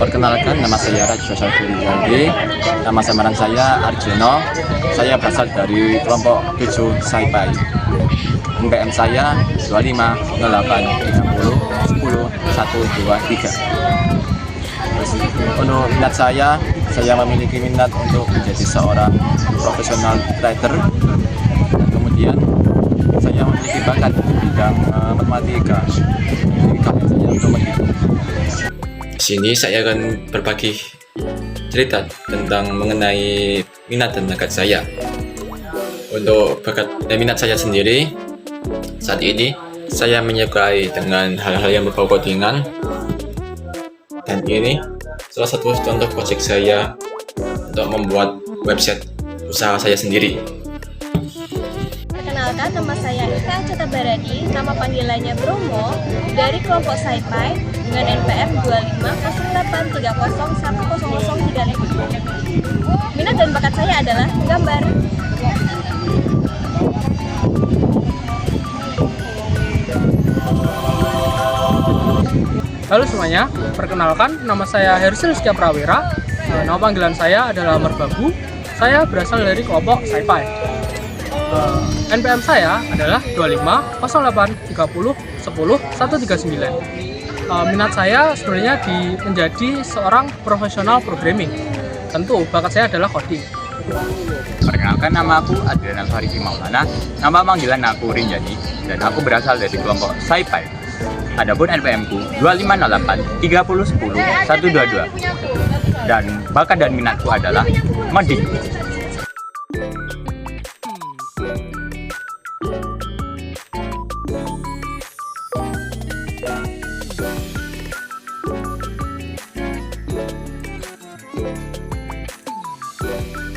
Perkenalkan, nama saya Rajwa Syafiri Jaldi. Nama samaran saya Arjono. Saya berasal dari kelompok 7 Saipai. NPM saya 250830100123. Untuk minat saya memiliki minat untuk menjadi seorang profesional trader. Dan kemudian saya memiliki bakat di bidang matematika. Jadi kalian saya untuk menghitung. Di sini saya akan berbagi cerita tentang mengenai minat dan bakat saya. Untuk bakat dan minat saya sendiri, saat ini saya menyukai dengan hal-hal yang berbau codingan, dan ini salah satu contoh project saya untuk membuat website usaha saya sendiri. Perkenalkan, nama saya Ika Ceta Baradi, nama panggilannya Bromo, dari kelompok Saipai dengan NPM 250830101035. Minat dan bakat saya adalah gambar. Halo semuanya, perkenalkan nama saya Hersil Rizky Prawira. Nama panggilan saya adalah Merbabu. Saya berasal dari kelompok Saipai. NPM saya adalah 250830100139. Minat saya sebenarnya menjadi seorang profesional programming. Tentu bakat saya adalah coding. Perkenalkan, nama aku Adriana Farisi Maulana. Nama panggilan aku Rinjani dan aku berasal dari kelompok Saipai. Adapun NPM ku 250830100122. Dan bakat dan minatku adalah ngoding.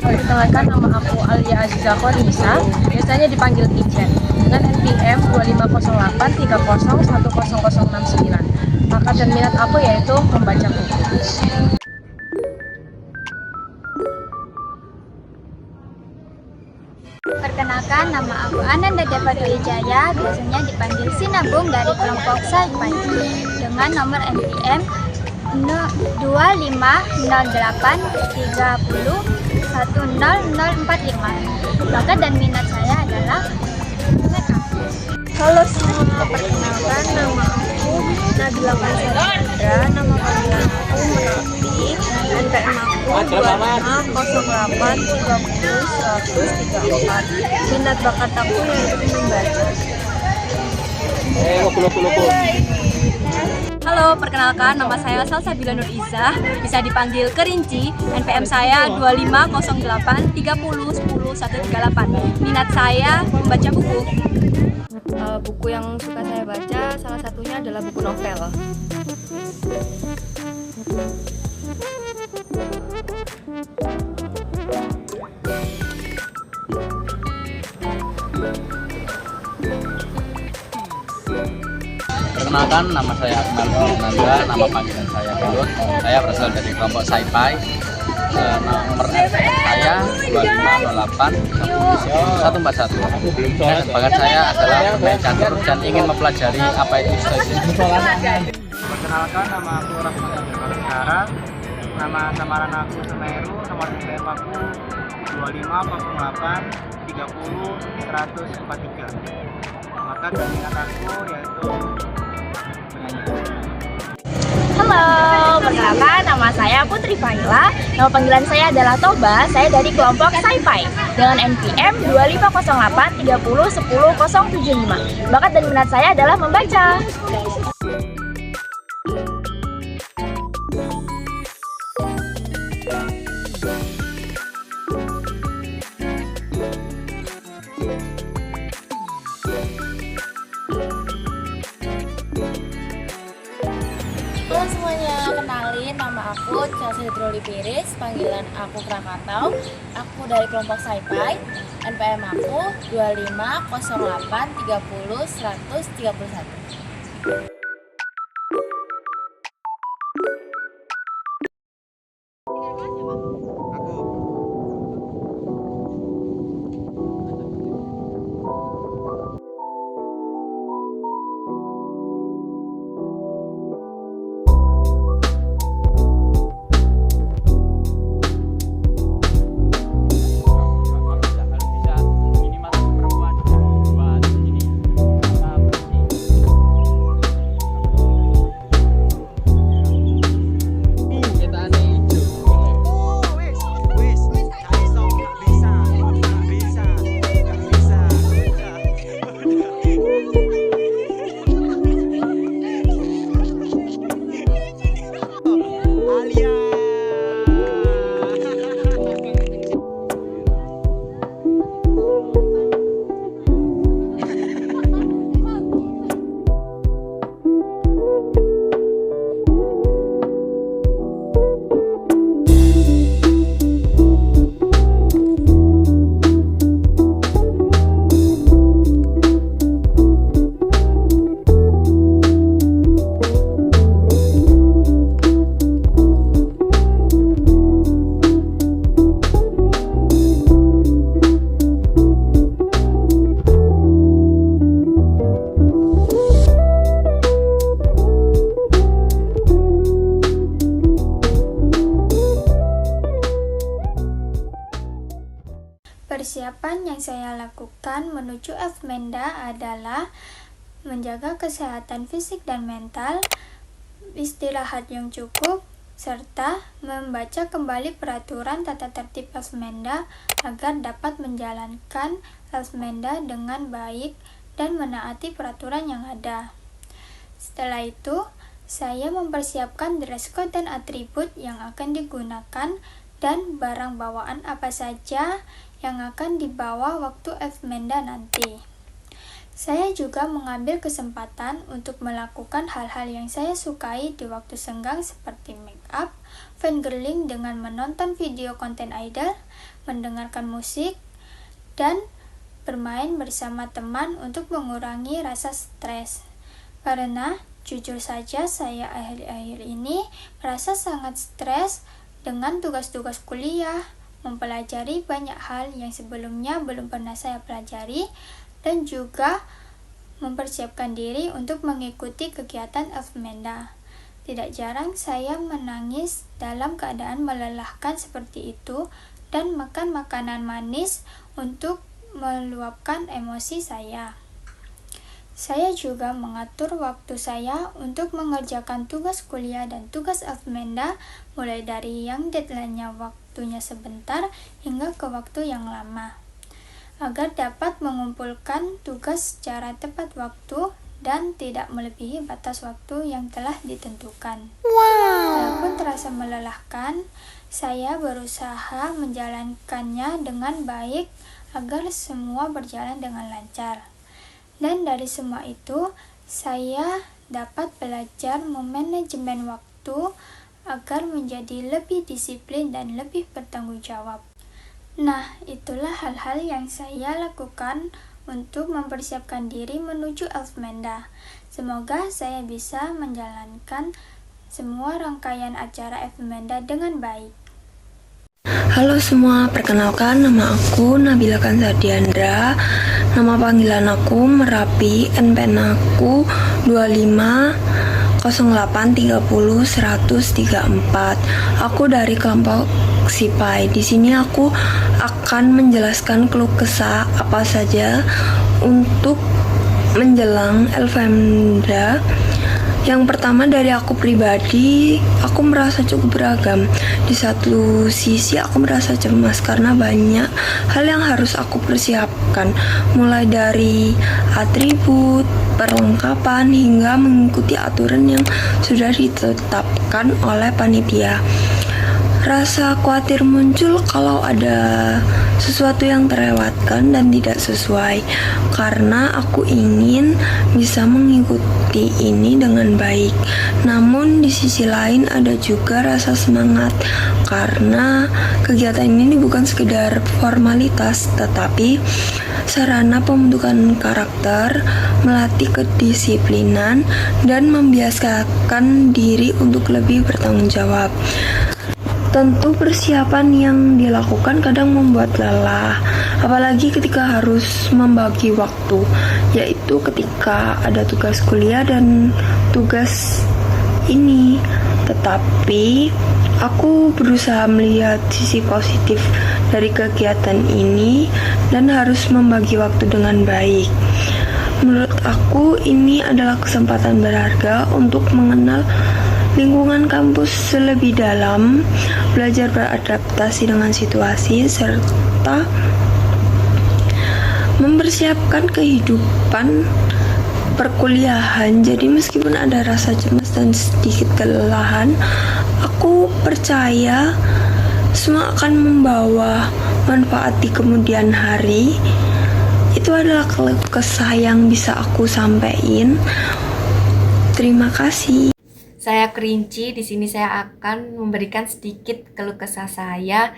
Perkenalkan, nama aku Alia Aziza Kornisa, biasanya dipanggil Ijen, dengan NPM 250830101069. Bakat dan minat aku yaitu membaca buku. Perkenalkan, nama aku Ananda Devadu Wijaya, biasanya dipanggil Sinabung dari kelompok Saipai, dengan nomor NPM 2508301045. Bakat dan minat saya adalah makeup. Halo semua, perkenalkan, nama aku Nabila Fansari Indra, nama panggilan aku Merapi, NPM aku 250830100134. Minat bakat aku yaitu membaca. Halo, perkenalkan, nama saya Salsabila Nur Izzah, bisa dipanggil Kerinci. NPM saya 250830100138. Minat saya membaca buku. Buku yang suka saya baca salah satunya adalah buku novel. Perkenalkan, nama saya Akmal Fernanda, nama panggilan saya Belut. Saya berasal dari kelompok Saipai. Nomor NPM saya 2508104141. Dan bakat saya adalah main catur dan ingin mempelajari apa itu stoicism. Perkenalkan, nama aku Rahmat Abdul. Nama samaran aku Semeru, nomor NPM aku 2508301043. Bakat dan minat aku yaitu Halo, perkenalkan, nama saya Putri Faila. Nama panggilan saya adalah Toba. Saya dari kelompok Saipai dengan NPM 250830101075. Bakat dan minat saya adalah membaca. Halo semuanya, kenalin, nama aku Chelsea Hidroli Piris, panggilan aku Krakatau. Aku dari kelompok Saipai. NPM aku 250830100131. persiapan yang saya lakukan menuju Elfmenda adalah menjaga kesehatan fisik dan mental, istirahat yang cukup, serta membaca kembali peraturan tata tertib Elfmenda agar dapat menjalankan Elfmenda dengan baik dan menaati peraturan yang ada. Setelah itu, saya mempersiapkan dress code dan atribut yang akan digunakan dan barang bawaan apa saja yang akan dibawa waktu Elfmenda nanti. Saya juga mengambil kesempatan untuk melakukan hal-hal yang saya sukai di waktu senggang seperti make up, fangirling dengan menonton video konten idol, mendengarkan musik, dan bermain bersama teman untuk mengurangi rasa stres. Karena jujur saja saya akhir-akhir ini merasa sangat stres dengan tugas-tugas kuliah, mempelajari banyak hal yang sebelumnya belum pernah saya pelajari, dan juga mempersiapkan diri untuk mengikuti kegiatan Elfmenda. Tidak jarang saya menangis dalam keadaan melelahkan seperti itu dan makan makanan manis untuk meluapkan emosi saya. Saya juga mengatur waktu saya untuk mengerjakan tugas kuliah dan tugas Elfmenda, mulai dari yang deadline-nya waktunya sebentar hingga ke waktu yang lama, agar dapat mengumpulkan tugas secara tepat waktu dan tidak melebihi batas waktu yang telah ditentukan. Walaupun terasa melelahkan, saya berusaha menjalankannya dengan baik agar semua berjalan dengan lancar. Dan dari semua itu, saya dapat belajar memanajemen waktu agar menjadi lebih disiplin dan lebih bertanggung jawab. Nah, itulah hal-hal yang saya lakukan untuk mempersiapkan diri menuju Elfmenda. Semoga saya bisa menjalankan semua rangkaian acara Elfmenda dengan baik. Halo semua, perkenalkan nama aku Nabila Kanza Diandra. Nama panggilan aku Merapi, NPN aku 2508301034. Aku dari kelompok Sipai. Di sini aku akan menjelaskan keluh kesah apa saja untuk menjelang Elfmenda. Yang pertama, dari aku pribadi, aku merasa cukup beragam. Di satu sisi aku merasa cemas karena banyak hal yang harus aku persiapkan, mulai dari atribut, perlengkapan, hingga mengikuti aturan yang sudah ditetapkan oleh panitia. Rasa khawatir muncul kalau ada sesuatu yang terlewatkan dan tidak sesuai, karena aku ingin bisa mengikuti ini dengan baik. Namun di sisi lain ada juga rasa semangat, karena kegiatan ini bukan sekedar formalitas, tetapi sarana pembentukan karakter, melatih kedisiplinan, dan membiasakan diri untuk lebih bertanggung jawab. Tentu persiapan yang dilakukan kadang membuat lelah, apalagi ketika harus membagi waktu, yaitu ketika ada tugas kuliah dan tugas ini. Tetapi aku berusaha melihat sisi positif dari kegiatan ini dan harus membagi waktu dengan baik. Menurut aku ini adalah kesempatan berharga untuk mengenal lingkungan kampus lebih dalam, belajar beradaptasi dengan situasi, serta mempersiapkan kehidupan perkuliahan. Jadi meskipun ada rasa cemas dan sedikit kelelahan, aku percaya semua akan membawa manfaat di kemudian hari. Itu adalah keluh kesah yang bisa aku sampaikan. Terima kasih. Saya Kerinci, di sini saya akan memberikan sedikit keluh kesah saya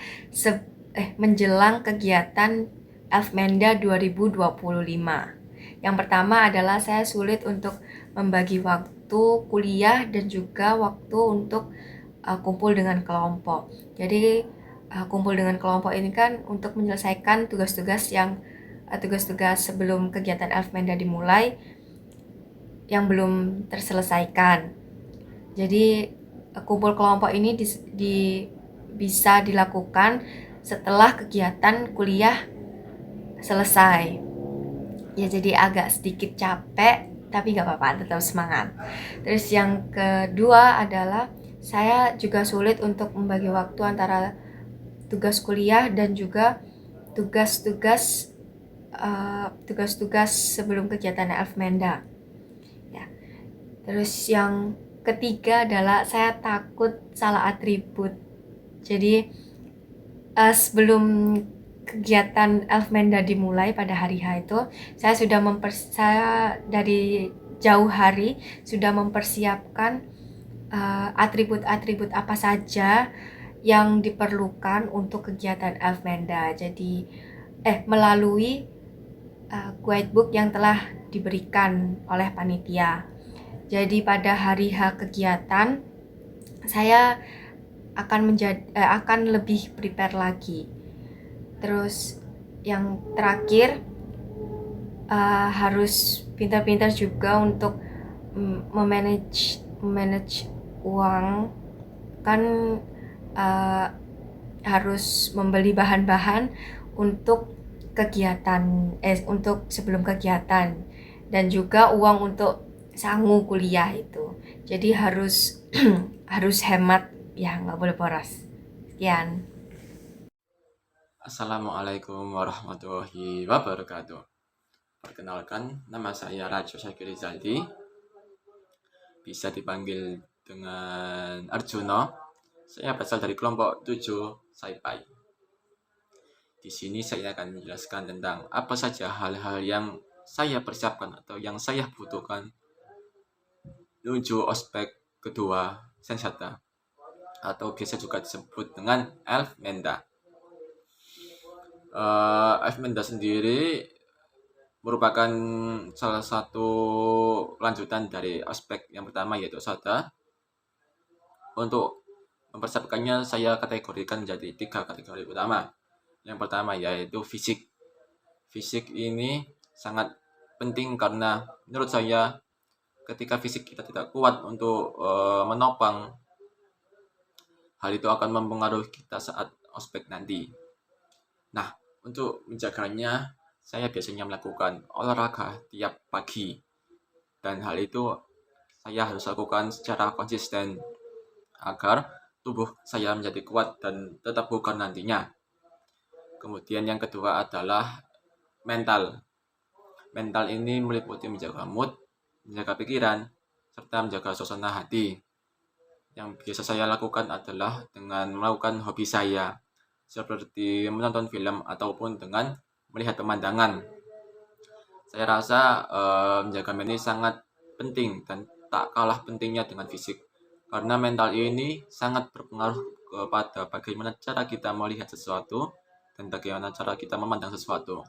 menjelang kegiatan Elfmenda 2025. Yang pertama adalah saya sulit untuk membagi waktu kuliah dan juga waktu untuk kumpul dengan kelompok. Jadi kumpul dengan kelompok ini kan untuk menyelesaikan tugas-tugas sebelum kegiatan Elfmenda dimulai yang belum terselesaikan. Jadi kumpul kelompok ini bisa dilakukan setelah kegiatan kuliah selesai. Ya jadi agak sedikit capek, tapi nggak apa-apa, tetap semangat. Terus yang kedua adalah saya juga sulit untuk membagi waktu antara tugas kuliah dan juga tugas-tugas sebelum kegiatan Elfmenda. Ya. Terus yang ketiga adalah saya takut salah atribut. Jadi sebelum kegiatan Elfmenda dimulai pada hari H itu, saya dari jauh hari sudah mempersiapkan atribut-atribut apa saja yang diperlukan untuk kegiatan Elfmenda. Jadi melalui guidebook yang telah diberikan oleh panitia. Jadi pada hari H kegiatan saya akan lebih prepare lagi. Terus yang terakhir harus pintar-pintar juga untuk memanage uang, kan harus membeli bahan-bahan untuk untuk sebelum kegiatan, dan juga uang untuk sangu kuliah itu. Jadi harus harus hemat ya, nggak boleh boros. Sekian. Assalamualaikum warahmatullahi wabarakatuh. Perkenalkan, nama saya Rajo Syakir Rizaldi. Bisa dipanggil dengan Arjuno. Saya berasal dari kelompok 7 Saipai. Di sini saya akan menjelaskan tentang apa saja hal-hal yang saya persiapkan atau yang saya butuhkan menuju ospek kedua Sensata, atau biasa juga disebut dengan Elfmenda. Elfmenda sendiri merupakan salah satu lanjutan dari ospek yang pertama, yaitu Sada. Untuk mempersiapkannya saya kategorikan menjadi 3 kategori utama. Yang pertama yaitu fisik. Fisik ini sangat penting karena menurut saya ketika fisik kita tidak kuat untuk menopang, hal itu akan mempengaruhi kita saat ospek nanti. Nah, untuk menjaganya saya biasanya melakukan olahraga tiap pagi, dan hal itu saya harus lakukan secara konsisten agar tubuh saya menjadi kuat dan tetap bugar nantinya. Kemudian yang kedua adalah mental. Mental ini meliputi menjaga mood, menjaga pikiran, serta menjaga suasana hati. Yang biasa saya lakukan adalah dengan melakukan hobi saya, seperti menonton film ataupun dengan melihat pemandangan. Saya rasa menjaga mental ini sangat penting dan tak kalah pentingnya dengan fisik, karena mental ini sangat berpengaruh kepada bagaimana cara kita melihat sesuatu dan bagaimana cara kita memandang sesuatu,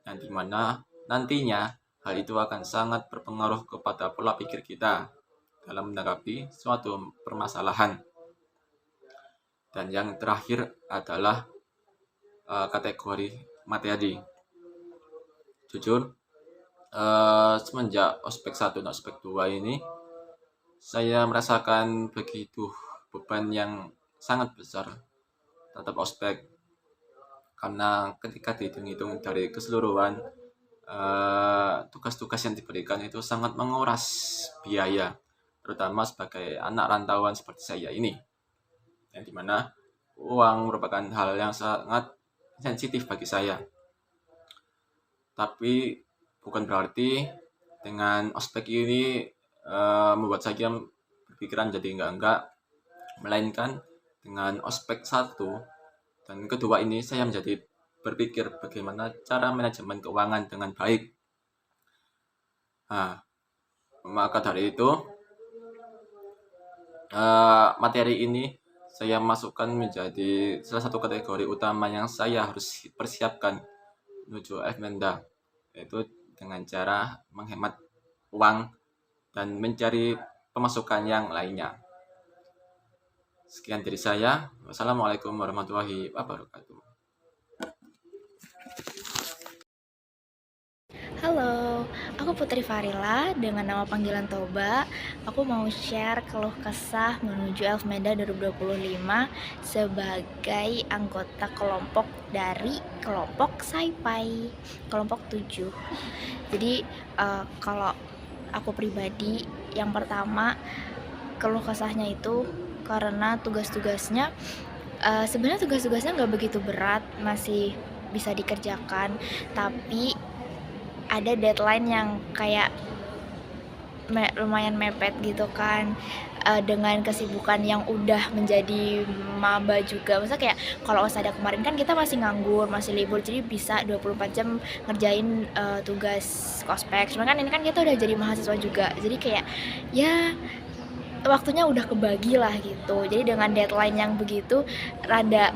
yang dimana nantinya hal itu akan sangat berpengaruh kepada pola pikir kita dalam menanggapi suatu permasalahan. Dan yang terakhir adalah kategori materi. Jujur, semenjak ospek 1 dan ospek 2 ini, saya merasakan begitu beban yang sangat besar terhadap ospek. Karena ketika dihitung-hitung dari keseluruhan tugas-tugas yang diberikan itu sangat menguras biaya, terutama sebagai anak rantauan seperti saya ini, yang dimana uang merupakan hal yang sangat sensitif bagi saya. Tapi bukan berarti dengan ospek ini membuat saya berpikiran jadi enggak, melainkan dengan ospek 1 dan kedua ini saya menjadi berpikir bagaimana cara manajemen keuangan dengan baik. Nah, maka dari itu materi ini saya masukkan menjadi salah satu kategori utama yang saya harus persiapkan menuju Elfmenda, yaitu dengan cara menghemat uang dan mencari pemasukan yang lainnya. Sekian dari saya. Wassalamualaikum warahmatullahi wabarakatuh. Halo, Aku Putri Farila dengan nama panggilan Toba. Aku mau share keluh kesah menuju Elfmenda 2025 sebagai anggota kelompok dari kelompok Saipai, kelompok 7. Jadi kalau aku pribadi, yang pertama keluh kesahnya itu karena tugas-tugasnya sebenarnya tugas-tugasnya nggak begitu berat, masih bisa dikerjakan, tapi ada deadline yang kayak lumayan mepet gitu kan, dengan kesibukan yang udah menjadi maba juga. Maksudnya kayak kalau Osada kemarin kan kita masih nganggur, masih libur, jadi bisa 24 jam ngerjain tugas kospek. Cuma kan ini kan kita udah jadi mahasiswa juga, jadi kayak ya waktunya udah kebagi lah gitu. Jadi dengan deadline yang begitu rada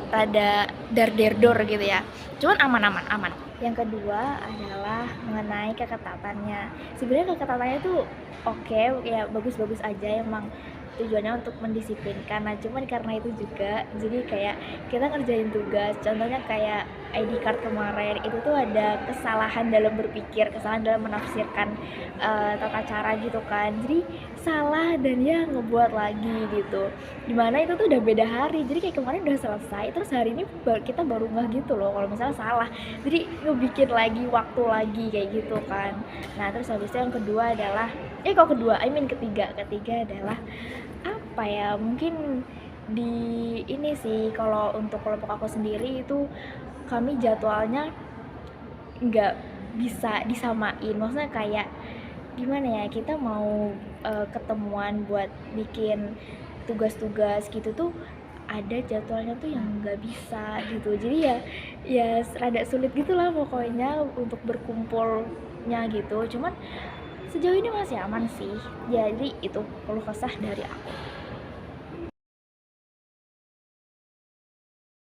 dar-der-dor gitu ya. Cuman aman. Yang kedua adalah mengenai keketatannya. Sebenarnya keketatannya tuh oke, ya bagus-bagus aja, emang tujuannya untuk mendisiplinkan. Nah cuman karena itu juga jadi kayak kita ngerjain tugas, contohnya kayak ID card kemarin itu tuh ada kesalahan dalam berpikir, kesalahan dalam menafsirkan tata cara gitu kan, jadi salah dan ya ngebuat lagi gitu, dimana itu tuh udah beda hari. Jadi kayak kemarin udah selesai, terus hari ini kita baru ngeh gitu loh kalau misalnya salah, jadi ngebikin lagi waktu lagi kayak gitu kan. Nah terus habis itu yang kedua adalah ketiga adalah apa ya, mungkin di ini sih, kalau untuk kelompok aku sendiri itu kami jadwalnya nggak bisa disamain. Maksudnya kayak gimana ya, kita mau ketemuan buat bikin tugas-tugas gitu tuh ada jadwalnya tuh yang nggak bisa gitu. Jadi ya rada sulit gitu lah pokoknya untuk berkumpulnya gitu. Cuman sejauh ini masih aman sih. Jadi itu keluh kesah dari aku.